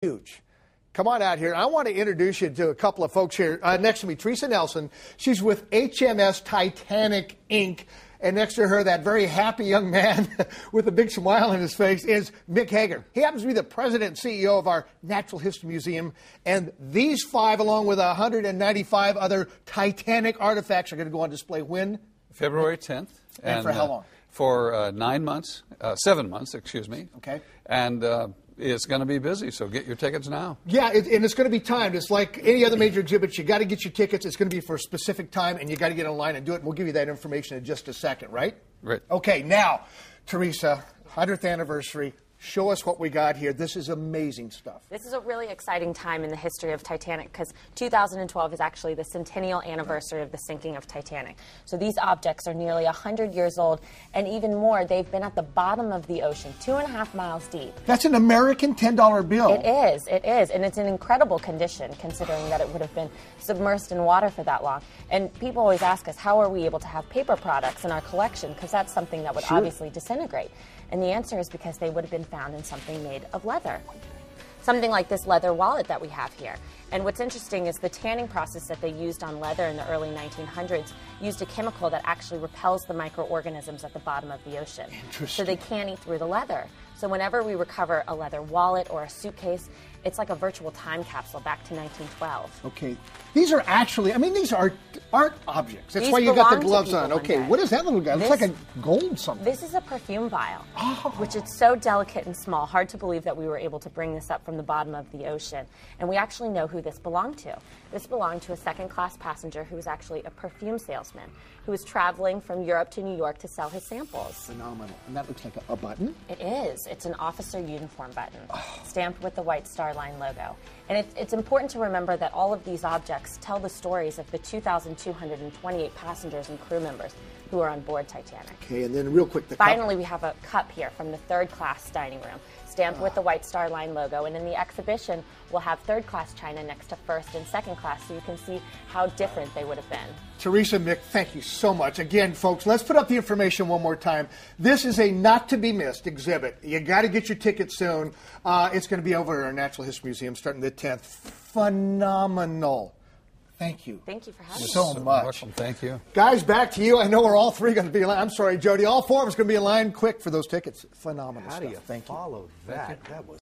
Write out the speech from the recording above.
Huge. Come on out here. I want to introduce you to a couple of folks here. Next to me, Teresa Nelson. She's with HMS Titanic, Inc. And next to her, that very happy young man with a big smile on his face is Mick Hager. He happens to be the president and CEO of our Natural History Museum. And these five, along with 195 other Titanic artifacts, are going to go on display when? February 10th. And for how long? For 7 months, excuse me. Okay. And it's going to be busy, so get your tickets now. Yeah, and it's going to be timed. It's like any other major exhibits. You got to get your tickets. It's going to be for a specific time, and you got to get online and do it. And we'll give you that information in just a second, right? Right. Okay, now, Teresa, 100th anniversary. Show us what we got here. This is amazing stuff. This is a really exciting time in the history of Titanic because 2012 is actually the centennial anniversary of the sinking of Titanic. So these objects are nearly 100 years old, and even more, they've been at the bottom of the ocean, 2.5 miles deep. That's an American $10 bill. It is, and it's in incredible condition considering that it would have been submersed in water for that long. And people always ask us, how are we able to have paper products in our collection? Because that's something that would obviously disintegrate. And the answer is because they would have been found in something made of leather. Something like this leather wallet that we have here. And what's interesting is the tanning process that they used on leather in the early 1900s used a chemical that actually repels the microorganisms at the bottom of the ocean. So they can't eat through the leather. So whenever we recover a leather wallet or a suitcase, it's like a virtual time capsule back to 1912. Okay. These are actually, these are art objects. That's why you got the gloves on. Okay, what is that little guy? It looks like a gold something. This is a perfume vial, which is so delicate and small. Hard to believe that we were able to bring this up from the bottom of the ocean. And we actually know who this belonged to. This belonged to a second-class passenger who was actually a perfume salesman who was traveling from Europe to New York to sell his samples. Phenomenal. And that looks like a button? It is. It's an officer uniform button, stamped with the White Star Line logo. And it's important to remember that all of these objects tell the stories of the 2,228 passengers and crew members who are on board Titanic. Okay, and then real quick, Finally, we have a cup here from the third-class dining room, stamped with the White Star Line logo. And in the exhibition, we'll have third-class china next to first and second class, so you can see how different they would have been. Teresa, Mick, thank you so much. Again, folks, let's put up the information one more time. This is a not-to-be-missed exhibit. You got to get your tickets soon. It's going to be over at our Natural History Museum starting the 10th. Phenomenal. Thank you. Thank you for having me. So much. Welcome. Thank you. Guys, back to you. I know we're all three going to be in line. I'm sorry, Jody. All four of us going to be in line quick for those tickets. Phenomenal stuff. How do you follow that? That was